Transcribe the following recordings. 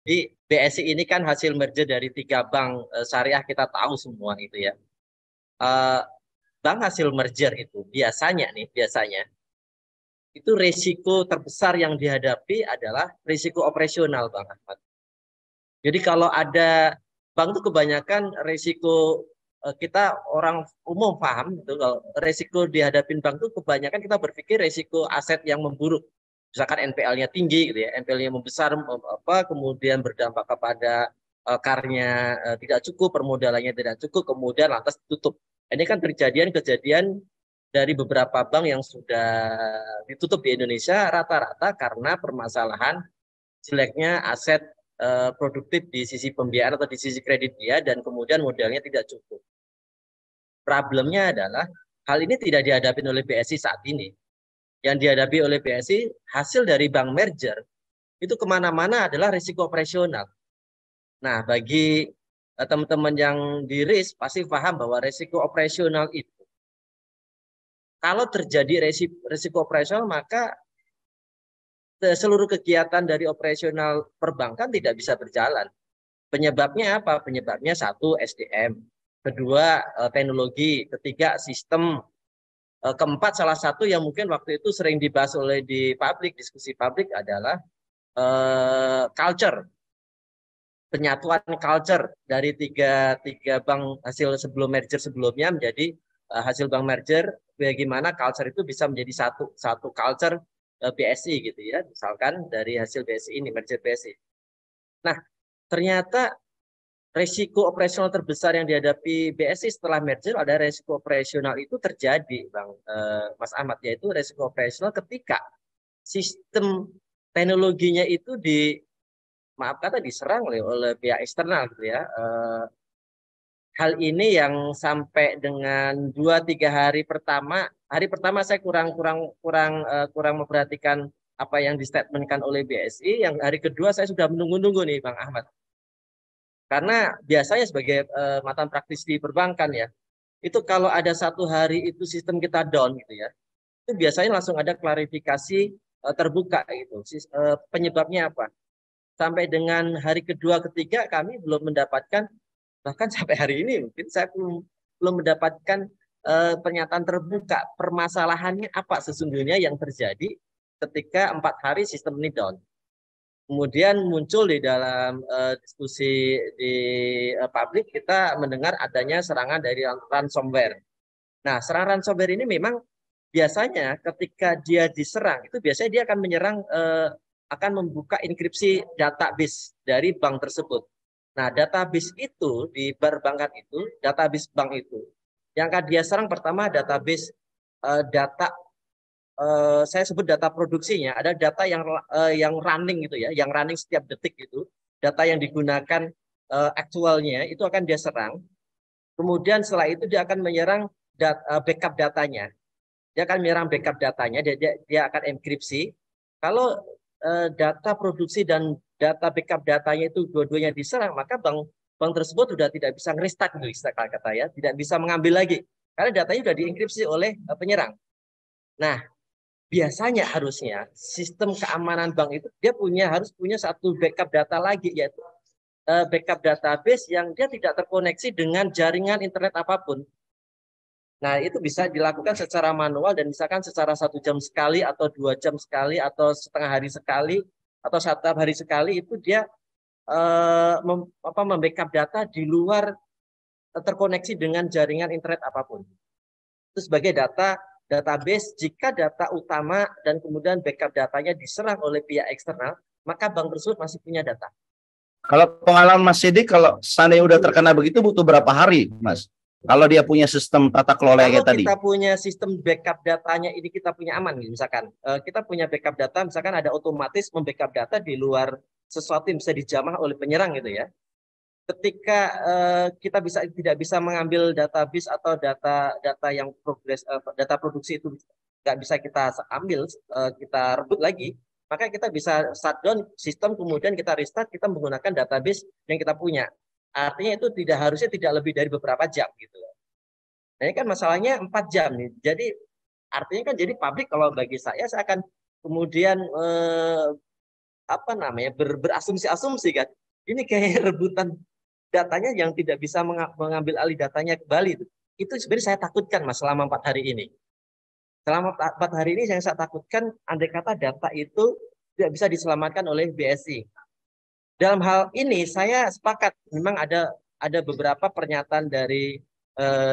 Di BSI ini kan hasil merger dari tiga bank syariah kita tahu semua itu ya. Eh, Bank hasil merger itu biasanya itu risiko terbesar yang dihadapi adalah risiko operasional Bang Ahmad. Jadi kalau ada bank itu kebanyakan risiko kita orang umum paham gitu kalau risiko dihadapin bank itu kebanyakan kita berpikir risiko aset yang memburuk. Misalkan NPL-nya tinggi gitu ya, NPL-nya membesar kemudian berdampak kepada karnya tidak cukup, permodalannya tidak cukup, kemudian lantas tutup. Ini kan kejadian dari beberapa bank yang sudah ditutup di Indonesia rata-rata karena permasalahan jeleknya aset produktif di sisi pembiayaan atau di sisi kredit dia dan kemudian modalnya tidak cukup. Problemnya adalah hal ini tidak dihadapi oleh BSI saat ini. Yang dihadapi oleh BSI hasil dari bank merger itu kemana-mana adalah risiko operasional. Nah, bagi teman-teman yang di risk pasti paham bahwa risiko operasional itu kalau terjadi risiko operasional maka seluruh kegiatan dari operasional perbankan tidak bisa berjalan. Penyebabnya apa? Penyebabnya satu SDM, kedua teknologi, ketiga sistem, keempat salah satu yang mungkin waktu itu sering dibahas oleh di publik, diskusi publik adalah culture, penyatuan culture dari tiga bank hasil sebelum merger sebelumnya menjadi hasil bank merger, bagaimana culture itu bisa menjadi satu culture BSI gitu ya, misalkan dari hasil BSI ini merger BSI. Nah, ternyata resiko operasional terbesar yang dihadapi BSI setelah merger ada resiko operasional itu terjadi, Mas Ahmad, yaitu resiko operasional ketika sistem teknologinya itu maaf kata diserang oleh pihak eksternal gitu ya. Hal ini yang sampai dengan 2-3 hari pertama saya kurang memperhatikan apa yang distatementkan oleh BSI, yang hari kedua saya sudah menunggu-nunggu nih Bang Ahmad. Karena biasanya sebagai mantan praktis di perbankan ya, itu kalau ada satu hari itu sistem kita down gitu ya, itu biasanya langsung ada klarifikasi terbuka gitu. Penyebabnya apa? Sampai dengan hari kedua ketiga kami belum mendapatkan, bahkan sampai hari ini mungkin saya belum mendapatkan pernyataan terbuka permasalahannya apa sesungguhnya yang terjadi ketika 4 hari sistem ini down. Kemudian muncul di dalam diskusi di publik, kita mendengar adanya serangan dari ransomware. Nah, serangan ransomware ini memang biasanya ketika dia diserang, itu biasanya dia akan menyerang, akan membuka enkripsi database dari bank tersebut. Nah, database itu di perbankan itu, database bank itu, yang akan dia serang pertama database data, saya sebut data produksinya, ada data yang running gitu ya, yang running setiap detik itu, data yang digunakan aktualnya itu akan dia serang. Kemudian setelah itu dia akan menyerang backup datanya. Dia akan menyerang backup datanya, dia akan enkripsi. Kalau data produksi dan data backup datanya itu dua-duanya diserang, maka bank tersebut sudah tidak bisa ngerestak gitu, istilah kata ya, tidak bisa mengambil lagi karena datanya sudah dienkripsi oleh penyerang. Nah, biasanya harusnya sistem keamanan bank itu dia harus punya satu backup data lagi, yaitu backup database yang dia tidak terkoneksi dengan jaringan internet apapun. Nah, itu bisa dilakukan secara manual dan misalkan secara 1 jam sekali atau 2 jam sekali atau setengah hari sekali atau 1 hari sekali itu dia membackup data di luar terkoneksi dengan jaringan internet apapun. Itu sebagai database. Jika data utama dan kemudian backup datanya diserang oleh pihak eksternal, maka bank tersebut masih punya data. Kalau pengalaman Mas Sidik, kalau seandainya udah terkena begitu butuh berapa hari, Mas? Kalau dia punya sistem tata kelola Kalau kayak tadi. kita punya sistem backup datanya ini kita punya aman, misalkan kita punya backup data, misalkan ada otomatis membackup data di luar sesuatu yang bisa dijamah oleh penyerang gitu ya. Ketika kita tidak bisa mengambil database atau data yang data produksi itu nggak bisa kita ambil, kita rebut lagi, maka kita bisa shutdown sistem, kemudian kita restart, kita menggunakan database yang kita punya. Artinya itu harusnya tidak lebih dari beberapa jam gitu. Nah, ini kan masalahnya 4 jam nih. Jadi artinya kan jadi pabrik, kalau bagi saya akan kemudian apa namanya berasumsi-asumsi kan. Ini kayak rebutan datanya yang tidak bisa mengambil alih datanya kembali. Itu sebenarnya saya takutkan Mas selama 4 hari ini. Selama 4 hari ini yang saya takutkan andai kata data itu tidak bisa diselamatkan oleh BSI. Dalam hal ini saya sepakat memang ada beberapa pernyataan dari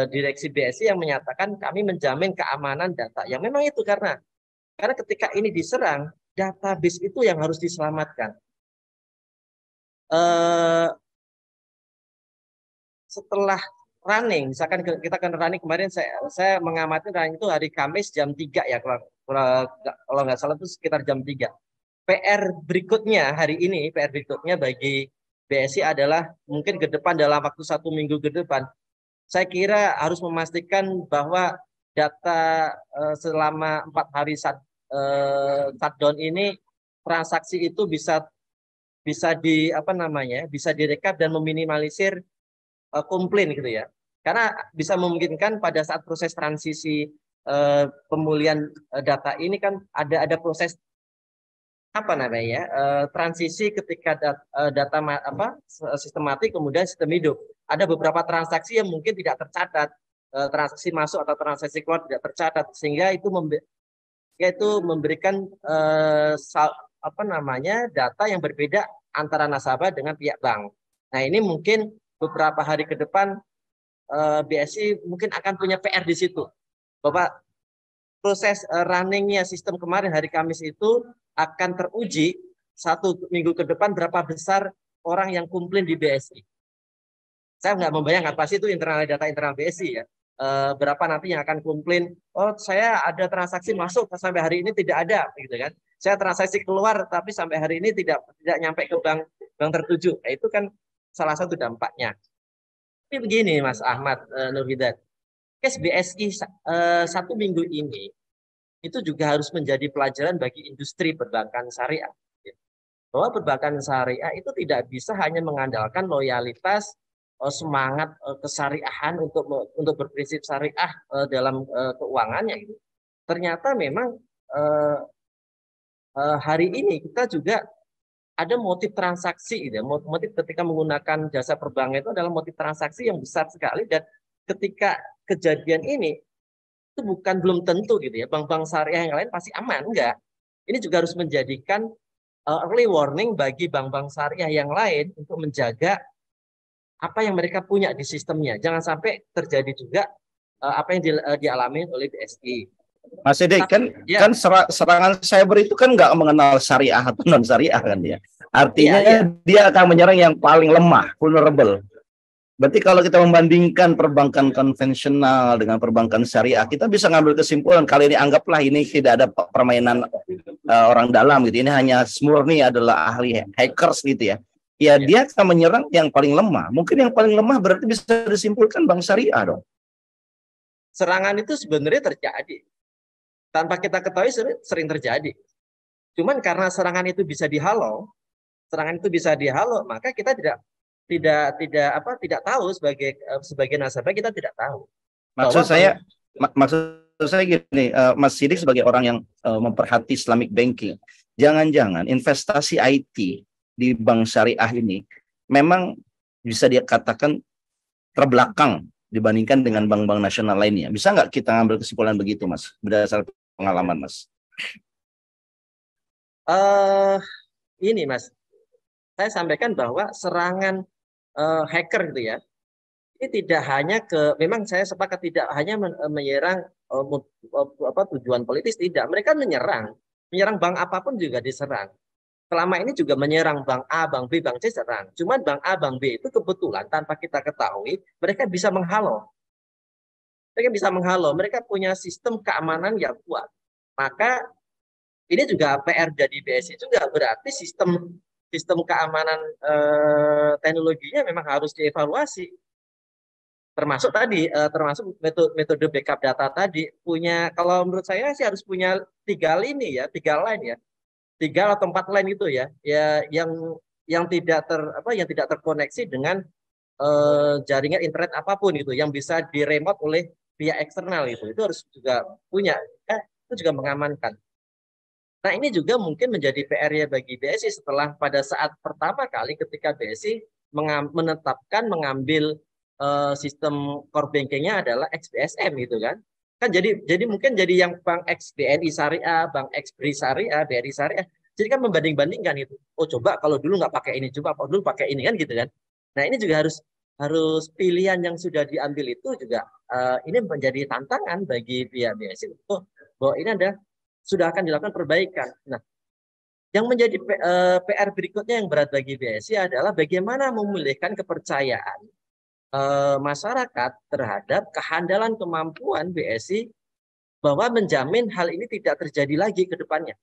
direksi BSI yang menyatakan kami menjamin keamanan data. Yang memang itu karena ketika ini diserang, database itu yang harus diselamatkan. Setelah running, misalkan kita kan running kemarin saya mengamati running itu hari Kamis jam 3 ya, kalau nggak salah itu sekitar jam 3. PR berikutnya bagi BSI adalah mungkin ke depan dalam waktu 1 minggu ke depan, saya kira harus memastikan bahwa data selama 4 hari shutdown ini transaksi itu bisa bisa direkap dan meminimalisir komplain gitu ya. Karena bisa memungkinkan pada saat proses transisi pemulihan data ini kan ada proses transisi ketika data sistematik kemudian sistem hidup. Ada beberapa transaksi yang mungkin tidak tercatat, transaksi masuk atau transaksi keluar tidak tercatat, sehingga itu memberikan data yang berbeda antara nasabah dengan pihak bank. Nah ini mungkin beberapa hari ke depan BSI mungkin akan punya PR di situ. Bapak, proses runningnya sistem kemarin hari Kamis itu akan teruji 1 minggu ke depan berapa besar orang yang komplain di BSI. Saya nggak membayangkan, pasti itu data internal BSI ya. Berapa nanti yang akan komplain, oh saya ada transaksi masuk sampai hari ini tidak ada, gitu kan? Saya transaksi keluar tapi sampai hari ini tidak nyampe ke bank tertuju. Nah, itu kan salah satu dampaknya. Tapi begini Mas Ahmad Nurhidat, case BSI 1 minggu ini itu juga harus menjadi pelajaran bagi industri perbankan syariah. Bahwa perbankan syariah itu tidak bisa hanya mengandalkan loyalitas, semangat kesyariahan untuk berprinsip syariah dalam keuangannya. Ternyata memang hari ini kita juga ada motif transaksi, motif ketika menggunakan jasa perbankan itu adalah motif transaksi yang besar sekali, dan ketika kejadian ini itu belum tentu gitu ya bank-bank syariah yang lain pasti aman, enggak. Ini juga harus menjadikan early warning bagi bank-bank syariah yang lain untuk menjaga apa yang mereka punya di sistemnya. Jangan sampai terjadi juga apa yang dialami oleh BSI. Mas Ede, serangan cyber itu kan nggak mengenal syariah atau non syariah kan ya. Artinya dia akan menyerang yang paling lemah, vulnerable. Berarti kalau kita membandingkan perbankan konvensional dengan perbankan syariah, kita bisa ngambil kesimpulan kali ini anggaplah ini tidak ada permainan orang dalam gitu. Ini hanya murni adalah ahli hackers gitu ya. Ya dia akan menyerang yang paling lemah. Mungkin yang paling lemah berarti bisa disimpulkan bank syariah dong. Serangan itu sebenarnya terjadi. Tanpa kita ketahui sering terjadi. Cuman karena serangan itu bisa dihalau, maka kita tidak tahu sebagai nasabah, kita tidak tahu. Maksud saya gini, Mas Sidik sebagai orang yang memperhati Islamic banking, jangan-jangan investasi IT di bank syariah ini memang bisa dikatakan terbelakang dibandingkan dengan bank-bank nasional lainnya. Bisa nggak kita ngambil kesimpulan begitu, Mas, berdasarkan pengalaman, Mas? Ini, Mas, saya sampaikan bahwa serangan hacker gitu ya, ini tidak hanya memang saya sepakat tidak hanya menyerang tujuan politis, tidak. Mereka menyerang bank apapun juga diserang. Selama ini juga menyerang bank A, bank B, bank C serang. Cuman bank A, bank B itu kebetulan tanpa kita ketahui mereka bisa menghalau. Mereka punya sistem keamanan yang kuat. Maka ini juga PR dari BSI juga, berarti sistem keamanan teknologinya memang harus dievaluasi. Termasuk metode backup data tadi punya, kalau menurut saya sih harus punya 3 line ya, 3 atau 4 line itu ya, yang tidak terkoneksi dengan jaringan internet apapun itu, yang bisa diremote oleh pihak eksternal itu harus juga punya, itu juga mengamankan. Nah, ini juga mungkin menjadi PR-nya bagi BSI setelah pada saat pertama kali ketika BSI menetapkan mengambil sistem core banking-nya adalah XBSM gitu kan. Kan jadi mungkin jadi yang Bank X BNI Syariah, Bank X BRI Syariah, BRI Syariah. Jadi kan membanding-bandingkan itu. Oh, coba kalau dulu nggak pakai ini, coba kalau dulu pakai ini kan gitu kan. Nah, ini juga harus pilihan yang sudah diambil itu juga ini menjadi tantangan bagi pihak BSI untuk bahwa ini ada sudah akan dilakukan perbaikan. Nah, yang menjadi PR berikutnya yang berat bagi BSI adalah bagaimana memulihkan kepercayaan masyarakat terhadap kehandalan kemampuan BSI bahwa menjamin hal ini tidak terjadi lagi ke depannya.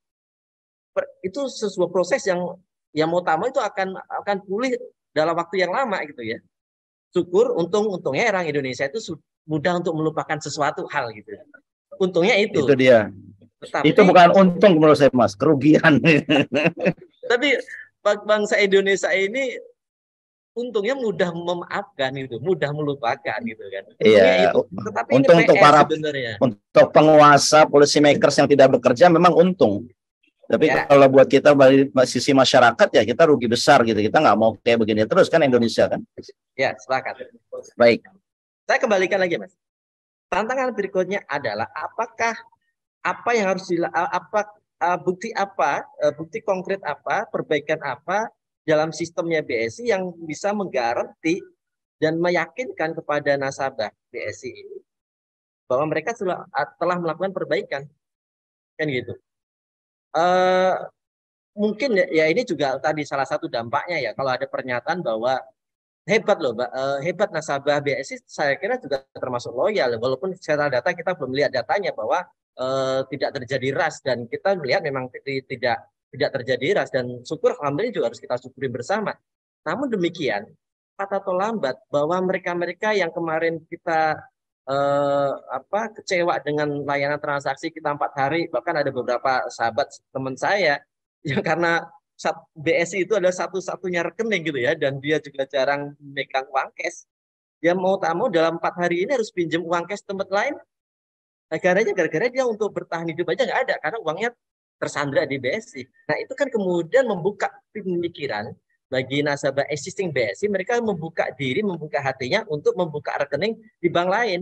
Itu sebuah proses yang mau tamu itu akan pulih dalam waktu yang lama gitu ya. Syukur untungnya orang Indonesia itu mudah untuk melupakan sesuatu hal gitu. Untungnya itu. Itu dia. Tetapi, itu bukan untung menurut saya, Mas, kerugian. Tapi bangsa Indonesia ini untungnya mudah memaafkan itu, mudah melupakan gitu kan. Untungnya itu. Tetapi untung ini untuk PR para sebenarnya. Untuk penguasa, policy makers yang tidak bekerja memang untung. Tapi ya, kalau buat kita dari sisi masyarakat ya kita rugi besar gitu. Kita nggak mau kayak begini terus kan Indonesia kan. Ya, sepakat. Baik. Saya kembalikan lagi, Mas. Tantangan berikutnya adalah apakah apa yang harus bukti konkret apa, perbaikan apa dalam sistemnya BSI yang bisa menggaranti dan meyakinkan kepada nasabah BSI ini bahwa mereka telah melakukan perbaikan, kan gitu. Mungkin ya ini juga tadi salah satu dampaknya ya kalau ada pernyataan bahwa hebat loh, hebat nasabah BSI, saya kira juga termasuk loyal, walaupun secara data kita belum melihat datanya bahwa tidak terjadi ras dan kita melihat memang tidak terjadi ras dan syukur alhamdulillah juga harus kita syukuri bersama. Namun demikian, cepat atau lambat bahwa mereka-mereka yang kemarin kita kecewa dengan layanan transaksi kita 4 hari, bahkan ada beberapa sahabat teman saya yang karena BSI itu adalah satu-satunya rekening gitu ya, dan dia juga jarang memegang uang cash. Dia mau tak mau dalam 4 hari ini harus pinjam uang cash tempat lain. Negaranya gara-gara dia untuk bertahan hidup aja nggak ada karena uangnya tersandra di BSI. Nah itu kan kemudian membuka pemikiran bagi nasabah existing BSI, mereka membuka diri, membuka hatinya untuk membuka rekening di bank lain.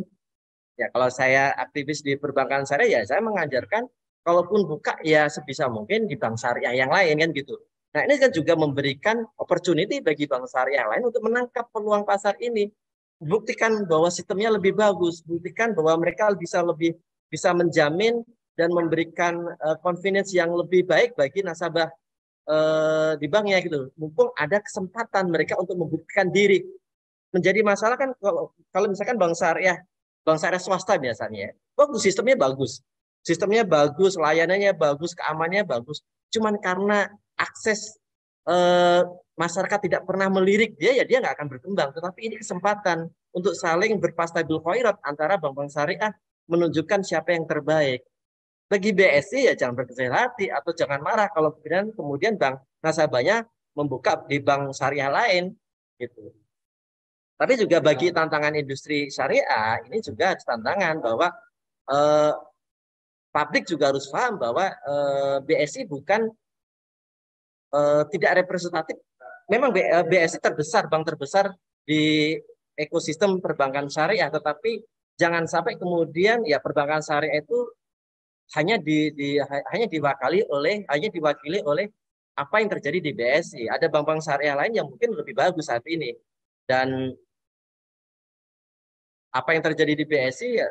Ya kalau saya aktivis di perbankan syariah, ya saya mengajarkan kalaupun buka ya sebisa mungkin di bank syariah yang lain kan gitu. Nah ini kan juga memberikan opportunity bagi bank syariah lain untuk menangkap peluang pasar ini. Buktikan bahwa sistemnya lebih bagus, buktikan bahwa mereka bisa menjamin dan memberikan confidence yang lebih baik bagi nasabah di banknya gitu. Mumpung ada kesempatan mereka untuk membuktikan diri. Menjadi masalah kan kalau misalkan bank syariah swasta biasanya, bagus sistemnya bagus, layanannya bagus, keamanannya bagus. Cuman karena akses masyarakat tidak pernah melirik dia, ya dia nggak akan berkembang. Tetapi ini kesempatan untuk saling berfastabil khairat antara bank-bank syariah menunjukkan siapa yang terbaik. Bagi BSI ya jangan berkecil hati atau jangan marah kalau kemudian bank nasabahnya membuka di bank syariah lain gitu. Tapi juga bagi tantangan industri syariah ini juga ada tantangan bahwa publik juga harus paham bahwa BSI bukan tidak representatif. Memang BSI terbesar, bank terbesar di ekosistem perbankan syariah, tetapi jangan sampai kemudian ya perbankan syariah itu hanya diwakili oleh apa yang terjadi di BSI. Ada bank-bank syariah lain yang mungkin lebih bagus saat ini. Dan apa yang terjadi di BSI ya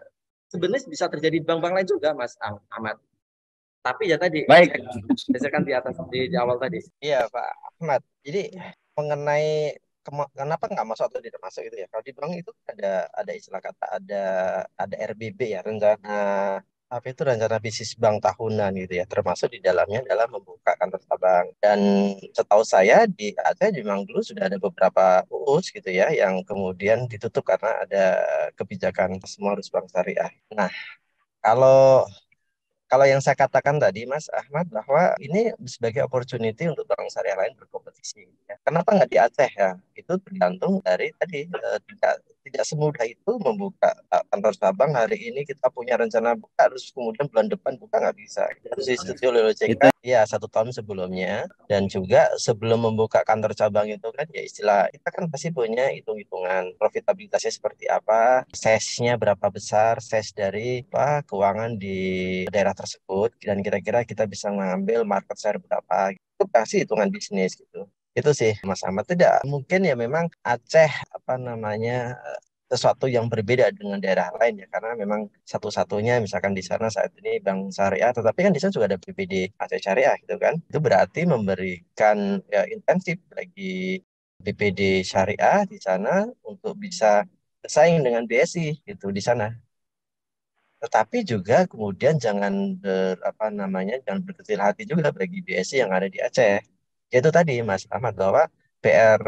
sebenarnya bisa terjadi di bank-bank lain juga, Mas Ahmad. Tapi ya tadi, baik, berdasarkan di awal tadi. Iya, Pak Ahmad. Jadi mengenai kenapa nggak masuk atau tidak masuk itu ya? Kalau di bank itu ada istilah kata ada RBB ya, rencana bisnis bank tahunan gitu ya, termasuk di dalamnya adalah membuka kantor cabang. Dan setahu saya di Aceh memang dulu sudah ada beberapa UUS gitu ya yang kemudian ditutup karena ada kebijakan semua harus bank syariah. Nah, kalau yang saya katakan tadi, Mas Ahmad, bahwa ini sebagai opportunity untuk bank syariah lain berkompetisi. Ya. Kenapa nggak di Aceh ya? Itu tergantung dari tadi tidak semudah itu membuka kantor cabang. Hari ini kita punya rencana buka, terus kemudian bulan depan buka, nggak bisa. Harus disetujui oleh OJK ya 1 tahun sebelumnya. Dan juga sebelum membuka kantor cabang itu kan ya istilah kita kan pasti punya hitung-hitungan profitabilitasnya seperti apa, size-nya berapa besar, size dari keuangan di daerah tersebut, dan kira-kira kita bisa mengambil market share berapa. Itu pasti hitungan bisnis gitu. Itu sih Mas Ahmad. Tidak mungkin ya memang Aceh sesuatu yang berbeda dengan daerah lain ya, karena memang satu-satunya misalkan di sana saat ini Bank Syariah, tetapi kan di sana juga ada BPD Aceh Syariah gitu kan. Itu berarti memberikan ya intensif bagi BPD Syariah di sana untuk bisa bersaing dengan BSI gitu di sana. Tetapi juga kemudian jangan berkecil hati juga bagi BSI yang ada di Aceh. Yaitu tadi Mas Ahmad, bahwa PR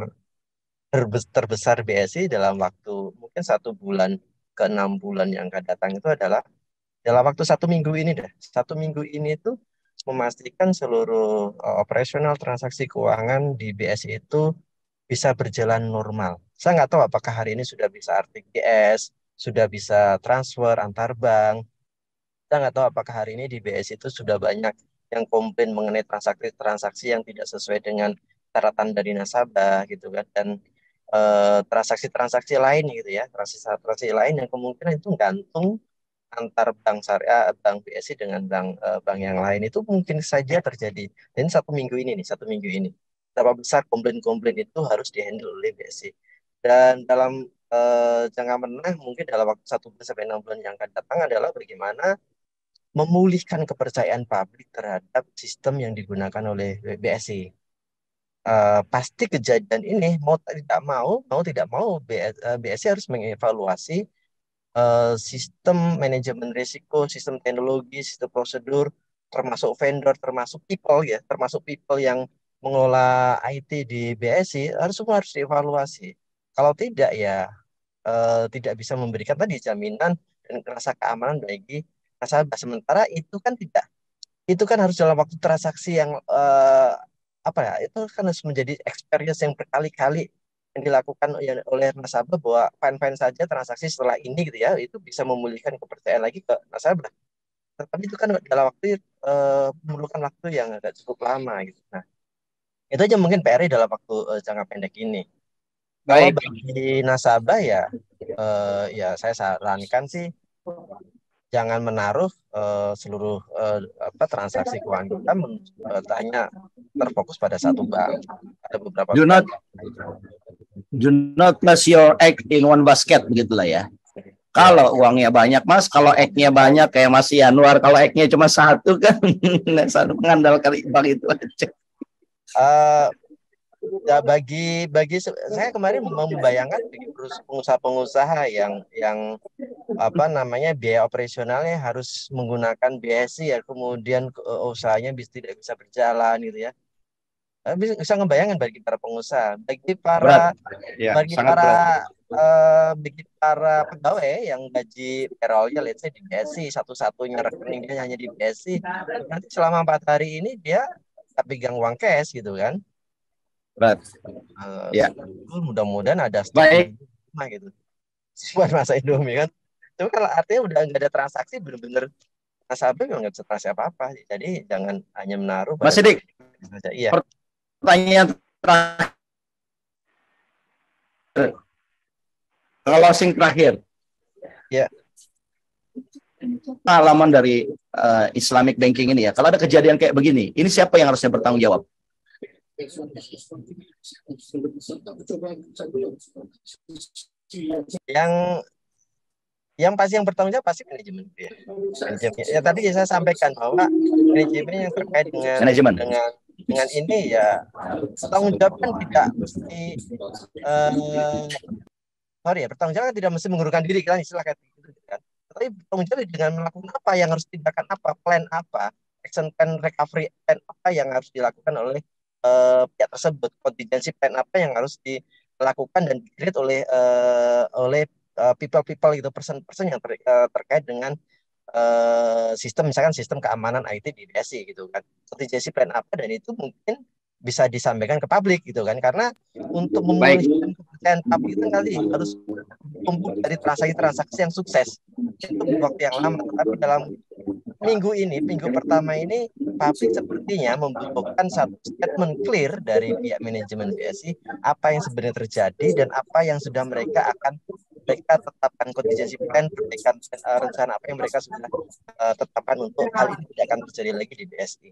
terbesar BSI dalam waktu mungkin 1 bulan ke 6 bulan yang akan datang itu adalah dalam waktu 1 minggu ini deh. 1 minggu ini itu memastikan seluruh operasional transaksi keuangan di BSI itu bisa berjalan normal. Saya nggak tahu apakah hari ini sudah bisa RTGS, sudah bisa transfer antar bank. Kita nggak tahu apakah hari ini di BSI itu sudah banyak yang komplain mengenai transaksi-transaksi yang tidak sesuai dengan syaratan dari nasabah gitu kan, dan transaksi-transaksi lain gitu ya, transaksi lain yang kemungkinan itu gantung antar bank syariah, bank BSI dengan bank yang lain, itu mungkin saja terjadi. Dan 1 minggu ini nih, 1 minggu ini, berapa besar komplain-komplain itu harus dihandle oleh BSI. Dan dalam jangka menengah mungkin dalam waktu 1 sampai 6 bulan yang akan datang adalah bagaimana memulihkan kepercayaan publik terhadap sistem yang digunakan oleh BSI. Pasti kejadian ini mau tidak mau BSI harus mengevaluasi sistem manajemen risiko, sistem teknologi, sistem prosedur, termasuk vendor, termasuk people ya, termasuk people yang mengelola IT di BSI, semua harus dievaluasi. Kalau tidak ya tidak bisa memberikan tadi jaminan dan rasa keamanan bagi nasabah. Sementara itu kan harus dalam waktu transaksi yang itu kan harus menjadi experience yang berkali-kali yang dilakukan oleh nasabah, bahwa fine-fine saja transaksi setelah ini gitu ya, itu bisa memulihkan kepercayaan lagi ke nasabah. Tetapi itu kan dalam waktu memerlukan waktu yang agak cukup lama gitu. Nah, itu aja mungkin PR dalam waktu jangka pendek ini. Kalau Baik. bagi nasabah ya ya saya sarankan sih jangan menaruh seluruh transaksi keuangan kita hanya terfokus pada satu bank. Ada beberapa Do not place your egg in one basket, begitulah ya. Kalau uangnya banyak Mas, kalau egg-nya banyak kayak Mas Yanuar, kalau egg-nya cuma satu kan satu mengandalkan bank itu aja. Ya bagi saya kemarin membayangkan bagi pengusaha-pengusaha yang biaya operasionalnya harus menggunakan BSI ya, kemudian usahanya tidak bisa berjalan gitu ya. Bisa ngebayangkan bagi para pengusaha, Berat. Ya, bagi sangat berat. pegawai yang gaji payrollnya let's say di BSI, satu-satunya rekening dia hanya di BSI, nanti selama 4 hari ini dia tak pegang uang cash gitu kan. Berat. Ya. Mudah-mudahan ada stok Baik. rumah gitu buat masa Indomie kan. Tapi kalau artinya udah nggak ada transaksi, bener-bener nasabah memang nggak bisa transaksi apa-apa. Jadi jangan hanya menaruh pada Mas Sidik, saja. Iya. Pertanyaan terakhir. Closing terakhir. Ya. Pengalaman dari Islamic banking ini ya. Kalau ada kejadian kayak begini, ini siapa yang harusnya bertanggung jawab? Yang pasti yang bertanggung jawab pasti manajemen ya. Manajemen. Ya tadi saya sampaikan bahwa manajemen yang terkait dengan ini ya, tanggung jawab kan tidak mesti bertanggung jawab kan tidak mesti mengundurkan diri kan, istilah kayak gitu kan. Tapi tanggung jawab dengan melakukan apa, yang harus tindakan apa, plan apa, action plan, recovery plan apa yang harus dilakukan oleh pihak tersebut, contingency plan apa yang harus dilakukan dan di-create oleh people gitu, person yang terkait dengan sistem, misalkan sistem keamanan IT di BSI gitu kan, contingency plan apa, dan itu mungkin bisa disampaikan ke publik gitu kan, karena untuk memulihkan kepercayaan publik itu kali harus bertumpuk dari transaksi-transaksi yang sukses. Itu butuh waktu yang lama, tapi dalam minggu pertama ini, publik sepertinya membutuhkan satu statement clear dari pihak manajemen BSI, apa yang sebenarnya terjadi dan apa yang sudah mereka tetapkan contingency plan, rencana apa yang mereka sudah tetapkan untuk hal ini tidak akan terjadi lagi di BSI.